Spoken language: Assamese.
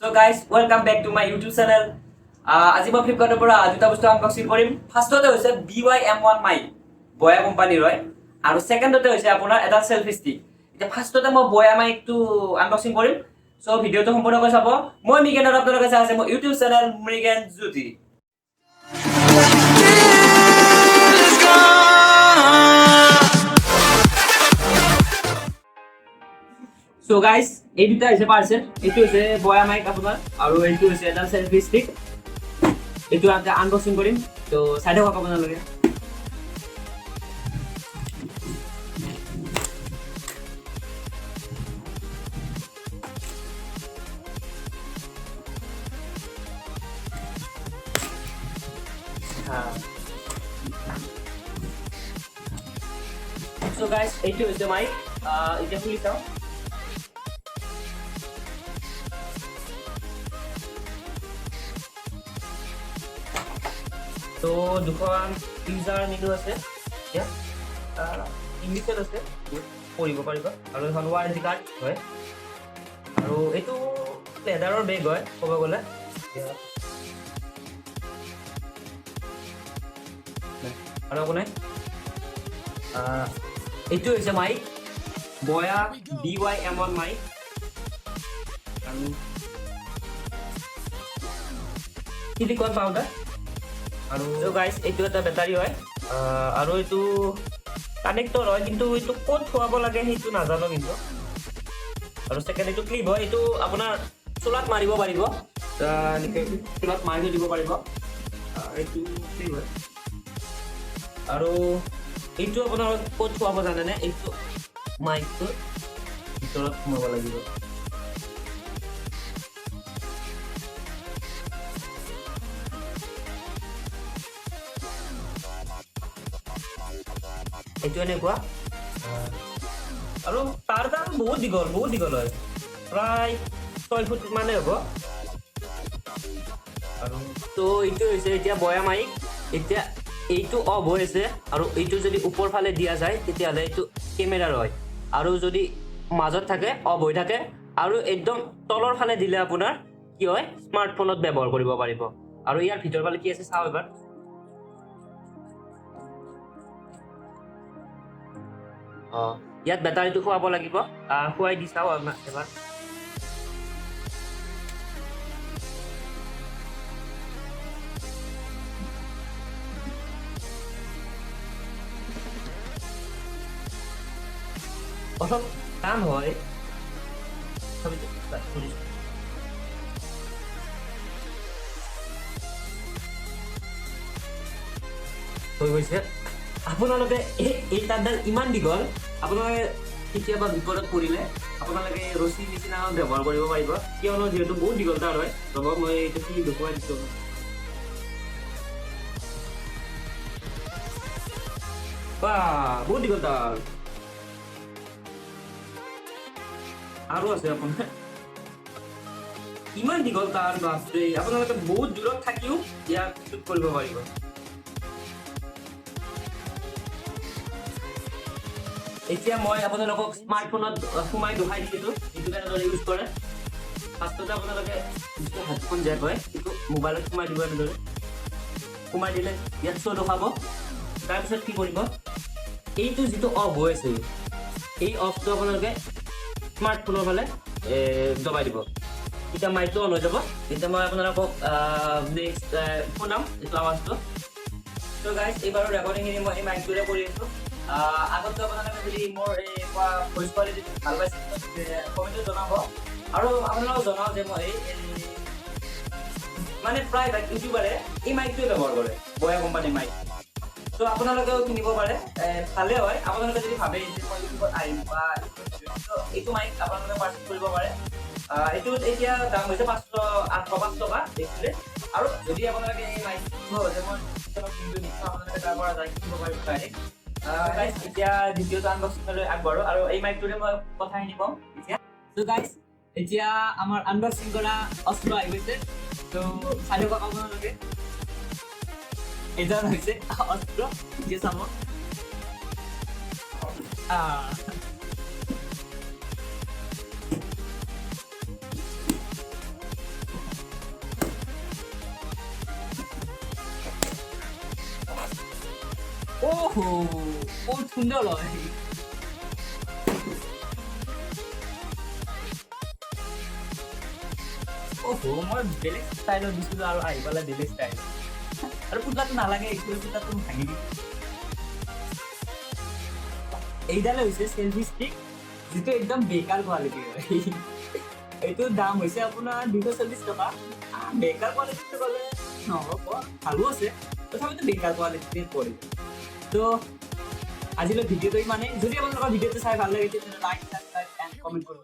So guys, welcome back to my YouTube channel. আজি মই ফ্লিপকাৰ্টৰ পৰা দুটা বস্তু আনবক্সিং কৰিম। ফাৰ্ষ্টতে হৈছে BOYA M1 মাইক, BOYA কোম্পানীৰ হয়, আৰু সেকেন্ডতে হৈছে আপোনাৰ এটা সেলফি ষ্টিক। এতিয়া ফাৰ্ষ্টতে মই BOYA মাইকটো আনবক্সিং কৰিম। সো ভিডিওটো সম্পূৰ্ণকৈ চাব। মই মিগেন আৰু আপোনালোকে চাই আছে মোৰ YouTube channel Mrigen Jyoti। So guys, এই দুটা হৈছে পাৰ্সেল। এইটো হৈছে BOYA মাইক আপোনাৰ, আৰু এইটো হৈছে এটা সেলফি ষ্টিক। এইটো আমি আনবক্সিং কৰিম। তো সাইডে হোক আপোনালোকে। So guys, এইটো হৈছে মাইক। এতিয়া খুলি চাও। তো দুখন ইউজাৰ মেনু আছে, ইংলিছত আছে, পঢ়িব পাৰিব, আৰু এখন ৱাৰেণ্টি কাৰ্ড হয়, আৰু এইটো লেডাৰৰ বেগ হয় ক'ব গ'লে। আৰু আপোনাৰ এইটো হৈছে মাইক BOYA M1 মাইক, আৰু সিলিকন পাউডাৰ, আৰু গাইস এইটো এটা বেটাৰী হয়, আৰু এইটো কানেক্টৰ হয়, কিন্তু এইটো ক'ত থোৱাব লাগে সেইটো নাজানো কিন্তু। আৰু সেকেন্ড এইটো ক্লিপ হয়, এইটো আপোনাৰ চুলাত মাৰিব পাৰিব, চুলাত মাৰি দিব পাৰিব। এইটো ক্লিপ হয়, আৰু এইটো আপোনাৰ ক'ত থোৱাব জানেনে? এইটো মাইকটো ভিতৰত সোমাব লাগিব। এইটো এনেকুৱা, আৰু তাৰ দাম বহুত দীঘল হয়, প্ৰায় 6 ফুট মানে হ'ব। আৰু তো এইটো হৈছে এতিয়া BOYA মাইক। এতিয়া এইটো অফ হৈ আছে, আৰু এইটো যদি ওপৰ ফালে দিয়া যায় তেতিয়াহ'লে এইটো কেমেৰাৰ হয়, আৰু যদি মাজত থাকে অফ হৈ থাকে, আৰু একদম তলৰ ফালে দিলে আপোনাৰ কি হয়, স্মাৰ্টফোনত ব্যৱহাৰ কৰিব পাৰিব। আৰু ইয়াৰ ভিতৰ ফালে কি আছে চাওঁ এবাৰ। ইয়াত বেটাৰীটো খুৱাব লাগিব, খুৱাই দি চাওঁ এবাৰ। অলপ টান হয়, হৈ গৈছে। আপোনালোকে এই তাঁৰডাল ইমান দীঘল, আপোনালোকে কেতিয়াবা বিপদত পৰিলে আপোনালোকে ৰছী নিচিনা ব্যৱহাৰ কৰিব পাৰিব, কিয়নো যিহেতু বহুত দীঘল তাঁৰ হয়। ৰ'ব মই এইটো কি দেখুৱাই দিছোঁ। বহুত দীঘল তাঁৰ, আৰু আছে আপোনাৰ ইমান দীঘল তাঁৰ, বাপৰে। আপোনালোকে বহুত দূৰত থাকিও ইয়াক শ্বুট কৰিব পাৰিব। এতিয়া মই আপোনালোকক স্মাৰ্টফোনত সোমাই দেখাই দিছোঁ যিটো কেনেদৰে ইউজ কৰে। ফাৰ্ষ্টতে আপোনালোকে যিটো হেডফোন জেক হয় সেইটো মোবাইলত সোমাই দিব। এনেদৰে সোমাই দিলে ইয়াত শ্ব' দেখাব। তাৰপিছত কি কৰিব, এইটো যিটো অফ হৈ আছে, এই অফটো আপোনালোকে স্মাৰ্টফোনৰ ফালে দবাই দিব। এতিয়া মাইকটো অন হৈ যাব। এতিয়া মই আপোনালোকক নেক্সট শুনাম এইটো আৱাজটো। ত' গাইজ, এইবাৰৰ ৰেকৰ্ডিংখিনি মই এই মাইকটোৰে কৰি আছোঁ। আগতে আপোনালোকে যদি মোৰ এই ভইচ কোৱালিটি ভাল পাইছে কমেণ্টত জনাব, আৰু আপোনালোকক জনাওঁ যে মই মানে প্ৰায়ভাগ ইউটিউবাৰে এই মাইকটোৱে ব্যৱহাৰ কৰে, BOYA কোম্পানীৰ মাইক। ত' আপোনালোকেও কিনিব পাৰে, ভালে হয়। আপোনালোকে যদি ভাবে যে মই ইউটিউবত আহিম বা এইটো মাইক আপোনালোকে পাৰ্চেছ কৰিব পাৰে। এইটোত এতিয়া দাম হৈছে 805 টকা দেখিলে। আৰু যদি আপোনালোকে এই মাইকটো যে মই আপোনালোকে তাৰ পৰা যাই কিনিব পাৰিব ডাইৰেক্ট। এতিয়া দ্বিতীয়টো আনবক্সিংলৈ আগবাঢ়ো, আৰু এই মাইকটোৰে মই কথাখিনি কম এতিয়া। ত' গাইজ, এতিয়া আমাৰ আনবক্সিং কৰা অস্ত্ৰ আহি গৈছে। ত' চাই থাকক আপোনালোকে। এইজন হৈছে অস্ত্ৰ, যে চাব। ওহো বহুত সুন্দৰ হয় ওহো মই বেলেগ ষ্টাইলত দিছিলো আৰু আহি পালে বেলেগ ষ্টাইল আৰু পুতলাটো নালাগে এইটোৱে পুতলাটো ভাঙি দিম এইডালে হৈছে সেলফি ষ্টিক যিটো একদম বেকাৰ কোৱালিটি হয় এইটোৰ দাম হৈছে আপোনাৰ 240 টকা বেকাৰ কোৱালিটিটো ক'লে নহ'ব ভালো আছে তথাপিতো বেকাৰ কোৱালিটিতে পৰিব তো আজিলৈ ভিডিঅ'টো ইমানেই যদি আপোনালোকৰ ভিডিঅ'টো চাই ভাল লাগে তেতিয়াহ'লে লাইক সাবস্ক্ৰাইব এণ্ড কমেণ্ট কৰিব